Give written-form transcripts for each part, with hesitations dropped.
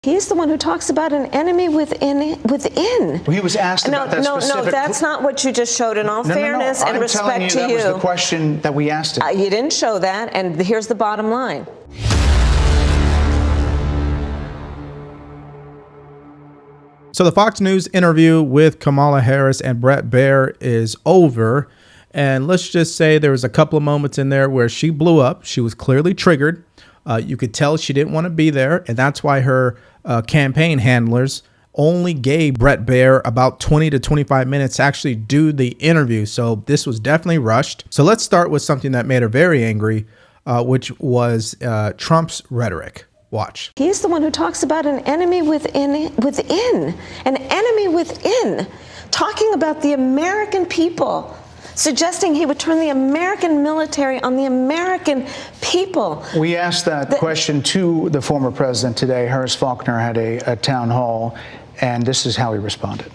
He's the one who talks about an enemy within. Well, he was asked about that specific... No, that's not what you just showed. In all fairness and respect to you, that was the question that we asked him. You didn't show that, and here's the bottom line. So the Fox News interview with Kamala Harris and Bret Baier is over. And let's just say there was a couple of moments in there where she blew up. She was clearly triggered. You could tell she didn't want to be there. And that's why her campaign handlers only gave Bret Baier about 20 to 25 minutes to actually do the interview. So this was definitely rushed. So let's start with something that made her very angry, which was Trump's rhetoric. Watch. He's the one who talks about an enemy within, an enemy within, talking about the American people, suggesting he would turn the American military on the American people. We asked that question to the former president today. Harris Faulkner had a town hall, and this is how he responded.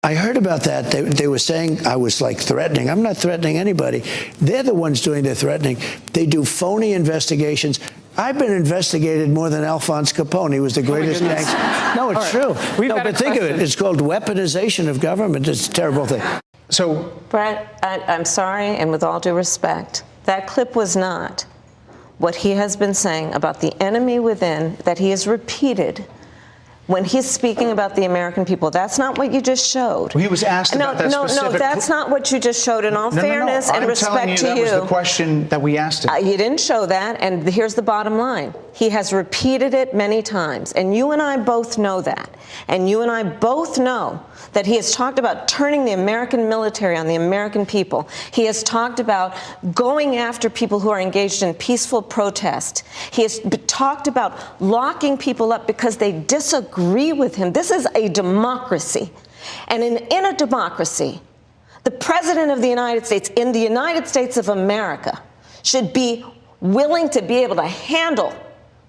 I heard about that. They were saying I was like threatening. I'm not threatening anybody. They're the ones doing the threatening. They do phony investigations. I've been investigated more than Alphonse Capone. He was the greatest gangster. No, it's true. No, but think of it. It's called weaponization of government. It's a terrible thing. So, Bret, I'm sorry, and with all due respect, that clip was not what he has been saying about the enemy within that he has repeated when he's speaking about the American people. That's not what you just showed. Well, he was asked about that specific... No, that's not what you just showed. In all fairness and respect to you... that was the question that we asked him. You didn't show that, and here's the bottom line. He has repeated it many times, and you and I both know that. And you and I both know that he has talked about turning the American military on the American people. He has talked about going after people who are engaged in peaceful protest. He has talked about locking people up because they disagree with him. This is a democracy. And in a democracy, the President of the United States, in the United States of America, should be willing to be able to handle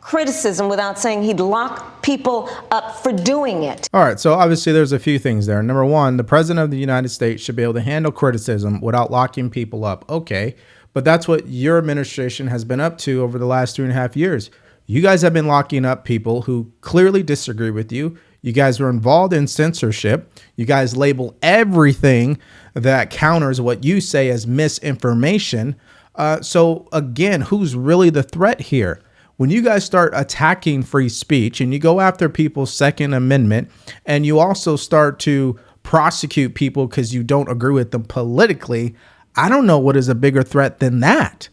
criticism without saying he'd lock people up for doing it. All right, so obviously there's a few things there. Number one, the President of the United States should be able to handle criticism without locking people up. Okay, but that's what your administration has been up to over the last 2.5 years. You guys have been locking up people who clearly disagree with you. You guys were involved in censorship. You guys label everything that counters what you say as misinformation. So again, who's really the threat here? When you guys start attacking free speech and you go after people's Second Amendment and you also start to prosecute people because you don't agree with them politically, I don't know what is a bigger threat than that.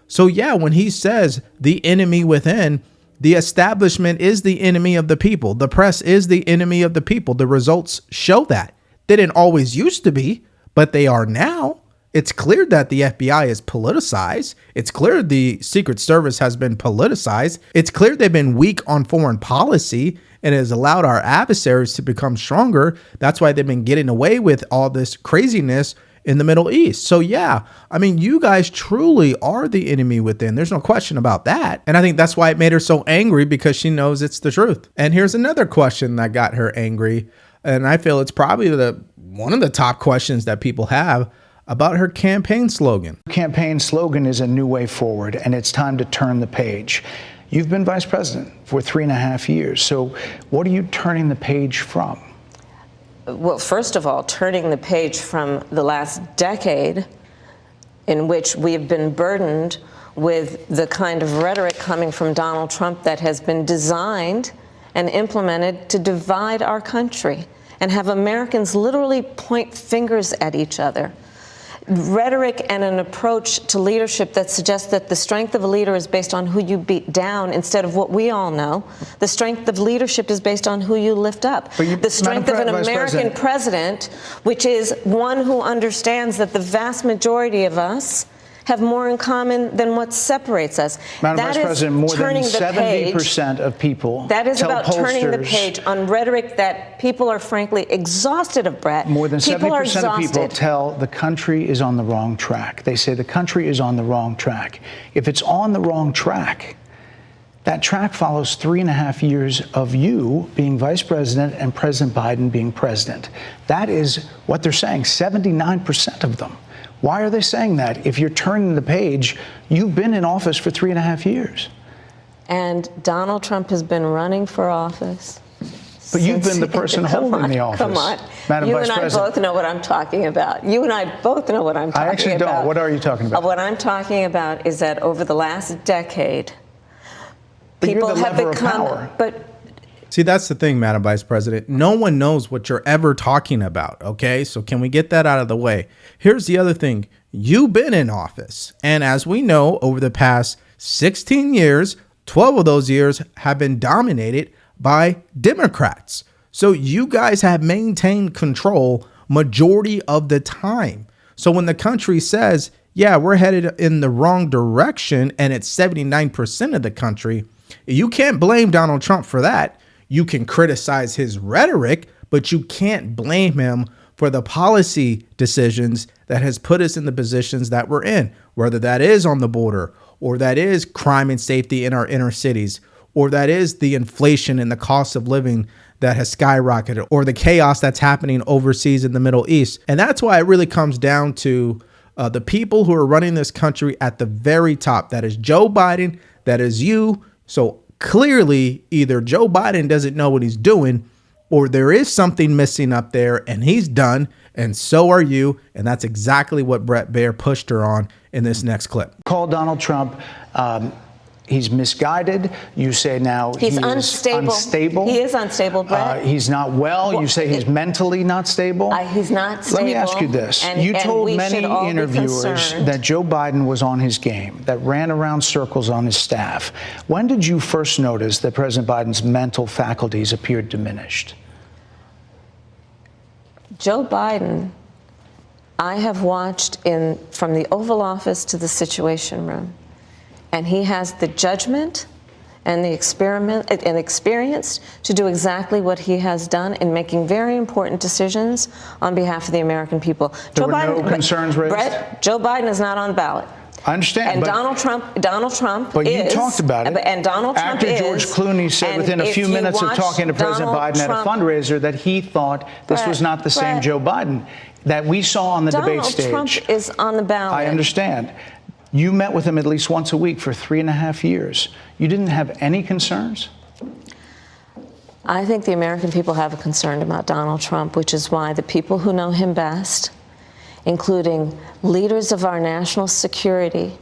So yeah, when he says the enemy within, the establishment is the enemy of the people. The press is the enemy of the people. The results show that. They didn't always used to be, but they are now. It's clear that the FBI is politicized. It's clear the Secret Service has been politicized. It's clear they've been weak on foreign policy and has allowed our adversaries to become stronger. That's why they've been getting away with all this craziness in the Middle East. So yeah, I mean, you guys truly are the enemy within. There's no question about that. And I think that's why it made her so angry, because she knows it's the truth. And here's another question that got her angry. And I feel it's probably one of the top questions that people have about her campaign slogan. Her campaign slogan is a new way forward, and it's time to turn the page. You've been vice president for 3.5 years. So what are you turning the page from? Well, first of all, turning the page from the last decade in which we've been burdened with the kind of rhetoric coming from Donald Trump that has been designed and implemented to divide our country and have Americans literally point fingers at each other. Rhetoric and an approach to leadership that suggests that the strength of a leader is based on who you beat down instead of what we all know. The strength of leadership is based on who you lift up. The strength of an American president, which is one who understands that the vast majority of us have more in common than what separates us. Madam Vice President, more than 70% of people that is about turning the page on rhetoric that people are frankly exhausted of, Bret. More than 70% of people tell the country is on the wrong track. They say the country is on the wrong track. If it's on the wrong track, that track follows 3.5 years of you being vice president and President Biden being president. That is what they're saying, 79% of them. Why are they saying that? If you're turning the page, you've been in office for 3.5 years. And Donald Trump has been running for office. But you've been the person holding the office. Come on. Madam Vice President. You and I both know what I'm talking about. You and I both know what I'm talking about. I actually don't. What are you talking about? What I'm talking about is that over the last decade, but people you're the have lever become. of power. But see, that's the thing, Madam Vice President. No one knows what you're ever talking about, okay? So can we get that out of the way? Here's the other thing. You've been in office. And as we know, over the past 16 years, 12 of those years have been dominated by Democrats. So you guys have maintained control majority of the time. So when the country says, yeah, we're headed in the wrong direction, and it's 79% of the country, you can't blame Donald Trump for that. You can criticize his rhetoric, but you can't blame him for the policy decisions that has put us in the positions that we're in, whether that is on the border, or that is crime and safety in our inner cities, or that is the inflation and the cost of living that has skyrocketed, or the chaos that's happening overseas in the Middle East. And that's why it really comes down to the people who are running this country at the very top. That is Joe Biden, that is you. So clearly, either Joe Biden doesn't know what he's doing, or there is something missing up there and he's done, and so are you. And that's exactly what Bret Baier pushed her on in this next clip. Call Donald Trump. He's misguided. You say now he's unstable. He is unstable, Brett. He's not well. You say he's mentally not stable. He's not stable. Let me ask you this. You told many interviewers that Joe Biden was on his game, that ran around circles on his staff. When did you first notice that President Biden's mental faculties appeared diminished? Joe Biden, I have watched from the Oval Office to the Situation Room. And he has the judgment and the experience to do exactly what he has done in making very important decisions on behalf of the American people. There were no concerns raised? Brett, Joe Biden is not on the ballot. I understand. And Donald Trump but is. You talked about it. And Donald Trump After George Clooney said within a few minutes of talking to President Biden at a fundraiser that he thought this was not the same Joe Biden that we saw on the debate stage. Donald Trump is on the ballot. I understand. You met with him at least once a week for 3.5 years. You didn't have any concerns? I think the American people have a concern about Donald Trump, which is why the people who know him best, including leaders of our national security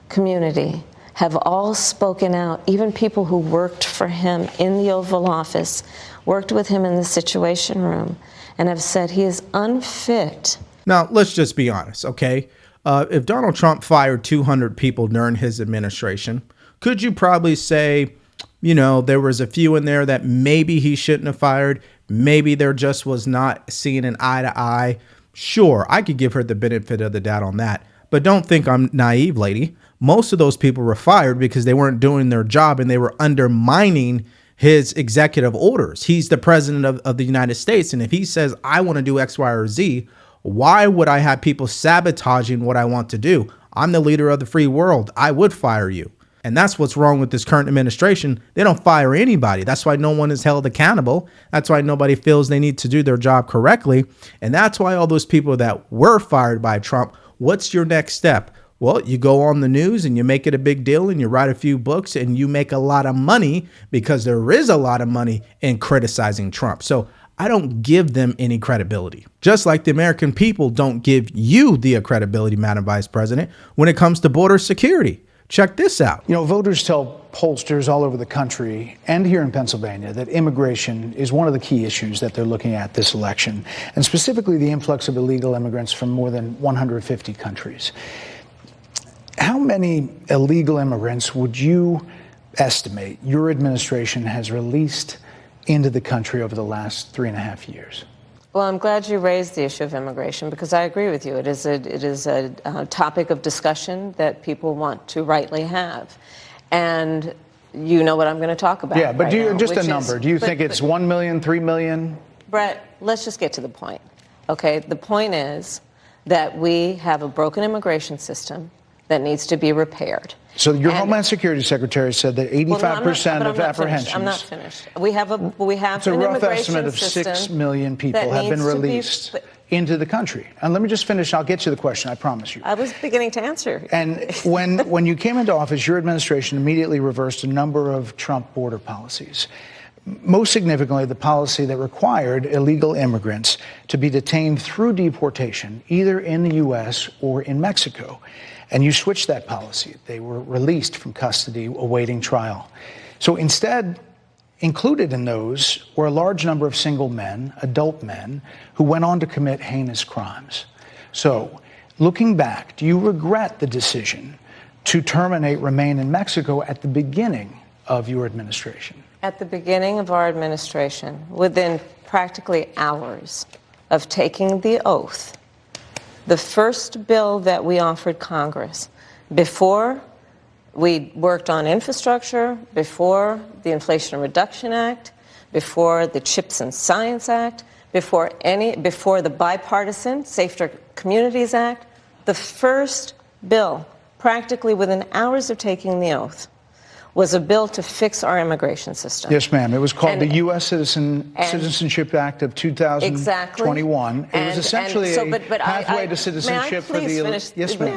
community, have all spoken out. Even people who worked for him in the Oval Office, worked with him in the Situation Room, and have said he is unfit. Now, let's just be honest, okay? If Donald Trump fired 200 people during his administration, could you probably say, you know, there was a few in there that maybe he shouldn't have fired? Maybe there just was not seeing an eye to eye. Sure, I could give her the benefit of the doubt on that. But don't think I'm naive, lady. Most of those people were fired because they weren't doing their job and they were undermining his executive orders. He's the president of the United States. And if he says, I want to do X, Y, or Z, why would I have people sabotaging what I want to do? I'm the leader of the free world. I would fire you. And that's what's wrong with this current administration. They don't fire anybody. That's why no one is held accountable. That's why nobody feels they need to do their job correctly. And that's why all those people that were fired by Trump, what's your next step? Well, you go on the news and you make it a big deal and you write a few books and you make a lot of money because there is a lot of money in criticizing Trump. So I don't give them any credibility. Just like the American people don't give you the credibility, Madam Vice President, when it comes to border security. Check this out. You know, voters tell pollsters all over the country and here in Pennsylvania that immigration is one of the key issues that they're looking at this election, and specifically the influx of illegal immigrants from more than 150 countries. How many illegal immigrants would you estimate your administration has released into the country over the last 3.5 years? Well, I'm glad you raised the issue of immigration because I agree with you. It is a topic of discussion that people want to rightly have. And you know what I'm going to talk about. Yeah, but right now, just a number. Do you think it's 1 million, 3 million? Brett, let's just get to the point. Okay, the point is that we have a broken immigration system that needs to be repaired. So your Homeland Security Secretary said that 85% of apprehensions. I'm not finished. We have it's a an rough immigration estimate of 6 million people have been released into the country. And let me just finish. I'll get to the question. I promise you. I was beginning to answer. And when you came into office, your administration immediately reversed a number of Trump border policies. Most significantly, the policy that required illegal immigrants to be detained through deportation, either in the U.S. or in Mexico. And you switched that policy. They were released from custody awaiting trial. So instead, included in those were a large number of single men, adult men, who went on to commit heinous crimes. So, looking back, do you regret the decision to terminate Remain in Mexico at the beginning of your administration? At the beginning of our administration, within practically hours of taking the oath, the first bill that we offered Congress, before we worked on infrastructure, before the Inflation Reduction Act, before the Chips and Science Act, before the bipartisan Safer Communities Act, the first bill, practically within hours of taking the oath, was a bill to fix our immigration system. Yes, ma'am. It was called the U.S. Citizenship Act of 2021. Exactly. It was essentially a pathway to citizenship for the elite. Yes, ma'am.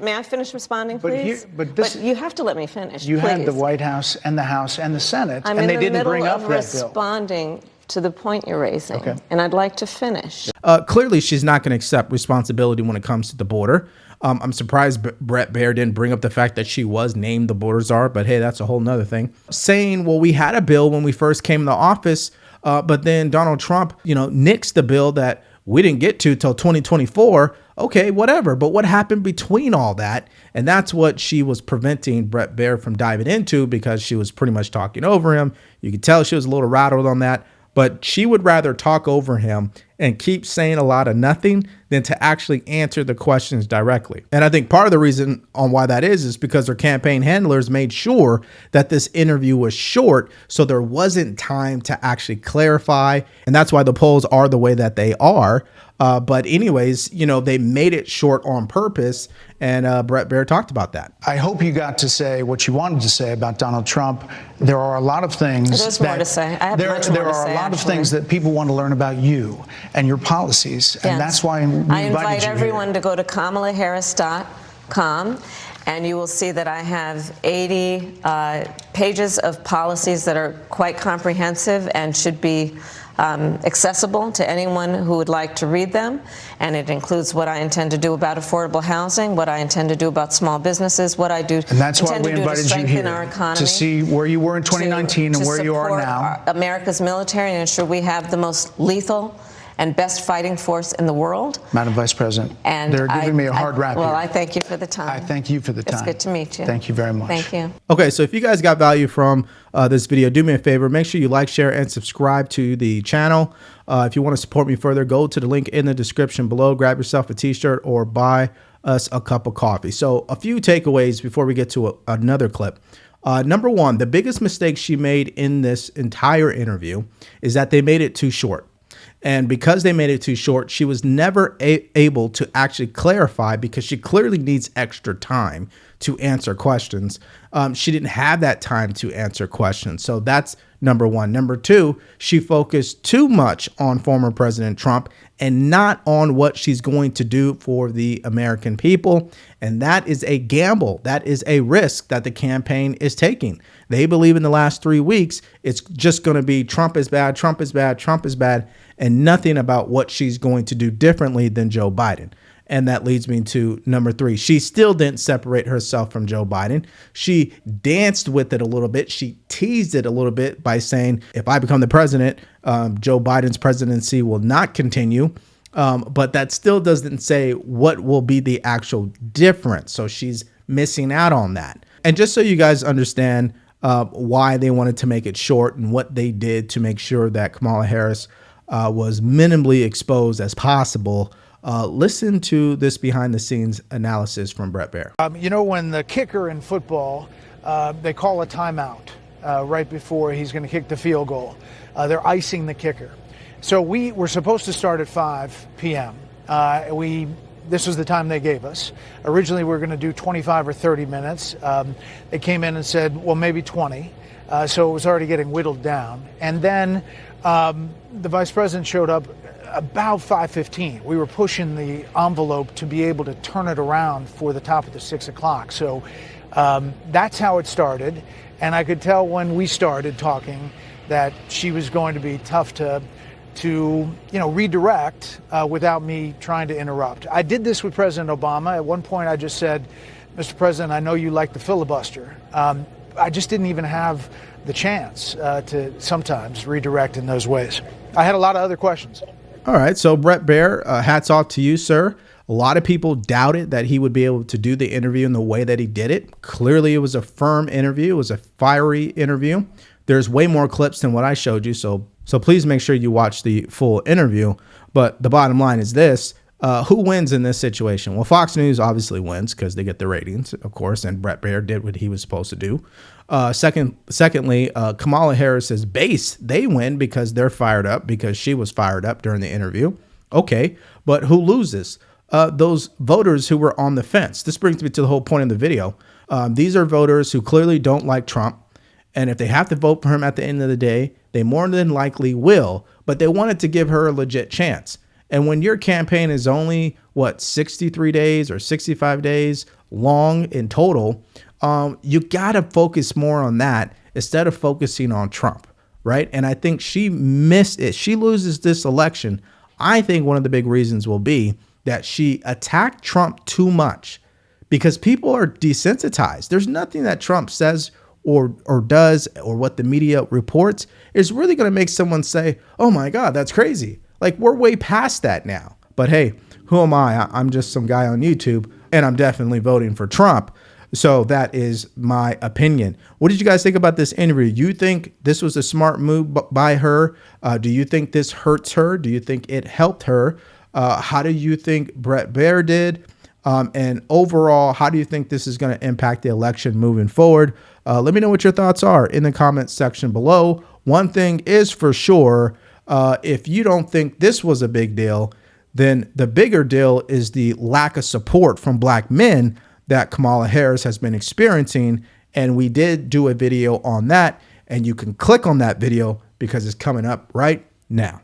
May I finish responding, please? But you have to let me finish. You please. had the White House and the House and the Senate, and they didn't bring up that bill. I'm in the middle of responding to the point you're raising, okay, and I'd like to finish. Clearly, she's not going to accept responsibility when it comes to the border. I'm surprised Bret Baier didn't bring up the fact that she was named the border czar, but hey, that's a whole nother thing. Saying, well, we had a bill when we first came into office, but then Donald Trump, nixed the bill that we didn't get to till 2024. Okay, whatever. But what happened between all that? And that's what she was preventing Bret Baier from diving into, because she was pretty much talking over him. You could tell she was a little rattled on that. But she would rather talk over him and keep saying a lot of nothing than to actually answer the questions directly. And I think part of the reason on why that is because her campaign handlers made sure that this interview was short, so there wasn't time to actually clarify. And that's why the polls are the way that they are. But anyways, they made it short on purpose, and Bret Baier talked about that. I hope you got to say what you wanted to say about Donald Trump. There are a lot of things. There's more to say. I have much more to say. There are a lot of things that people want to learn about you and your policies, and that's why I invite everyone to go to kamalaharris.com. And you will see that I have 80 pages of policies that are quite comprehensive and should be accessible to anyone who would like to read them. And it includes what I intend to do about affordable housing, what I intend to do about small businesses, what I do and that's why we invited to strengthen you here our economy, to see where you were in 2019 and where you are now. America's military and ensure we have the most lethal and best fighting force in the world. Madam Vice President, they're giving me a hard rap here. Well, I thank you for the time. I thank you for the time. It's good to meet you. Thank you very much. Thank you. Okay, so if you guys got value from this video, do me a favor. Make sure you like, share, and subscribe to the channel. If you want to support me further, go to the link in the description below. Grab yourself a t-shirt or buy us a cup of coffee. So a few takeaways before we get to another clip. Number one, the biggest mistake she made in this entire interview is that they made it too short. And because they made it too short, she was never able to actually clarify, because she clearly needs extra time to answer questions. She didn't have that time to answer questions. So that's number one. Number two, she focused too much on former President Trump and not on what she's going to do for the American people. And that is a gamble. That is a risk that the campaign is taking. They believe in the last 3 weeks, it's just going to be Trump is bad, Trump is bad, Trump is bad, and nothing about what she's going to do differently than Joe Biden. And that leads me to number three. She still didn't separate herself from Joe Biden. She danced with it a little bit. She teased it a little bit by saying, if I become the president, Joe Biden's presidency will not continue. But that still doesn't say what will be the actual difference. So she's missing out on that. And just so you guys understand why they wanted to make it short and what they did to make sure that Kamala Harris was minimally exposed as possible, listen to this behind-the-scenes analysis from Bret Baier. When the kicker in football, they call a timeout right before he's going to kick the field goal. They're icing the kicker. So we were supposed to start at 5 p.m. We this was the time they gave us. Originally, we were going to do 25 or 30 minutes. They came in and said, well, maybe 20. So it was already getting whittled down. And then the vice president showed up about 5:15. We were pushing the envelope to be able to turn it around for the top of the 6 o'clock. So that's how it started. And I could tell when we started talking that she was going to be tough to redirect without me trying to interrupt. I did this with President Obama. At one point, I just said, Mr. President, I know you like the filibuster. I just didn't even have the chance to sometimes redirect in those ways. I had a lot of other questions. All right. So Bret Baier, hats off to you, sir. A lot of people doubted that he would be able to do the interview in the way that he did it. Clearly, it was a firm interview. It was a fiery interview. There's way more clips than what I showed you. So please make sure you watch the full interview. But the bottom line is this. Who wins in this situation? Well, Fox News obviously wins because they get the ratings, of course, and Bret Baier did what he was supposed to do. Secondly, Kamala Harris's base, they win because they're fired up because she was fired up during the interview. Okay, but who loses? Those voters who were on the fence. This brings me to the whole point of the video. These are voters who clearly don't like Trump. And if they have to vote for him at the end of the day, they more than likely will, but they wanted to give her a legit chance. And when your campaign is only, 63 days or 65 days long in total, you got to focus more on that instead of focusing on Trump, right? And I think she missed it. She loses this election. I think one of the big reasons will be that she attacked Trump too much because people are desensitized. There's nothing that Trump says or does or what the media reports is really going to make someone say, oh my God, that's crazy. Like, we're way past that now. But hey, who am I? I'm just some guy on YouTube, and I'm definitely voting for Trump. So that is my opinion. What did you guys think about this interview? You think this was a smart move by her? Do you think this hurts her? Do you think it helped her? How do you think Bret Baier did? And overall, how do you think this is going to impact the election moving forward? Let me know what your thoughts are in the comments section below. One thing is for sure, if you don't think this was a big deal, then the bigger deal is the lack of support from black men that Kamala Harris has been experiencing. And we did do a video on that, and you can click on that video because it's coming up right now.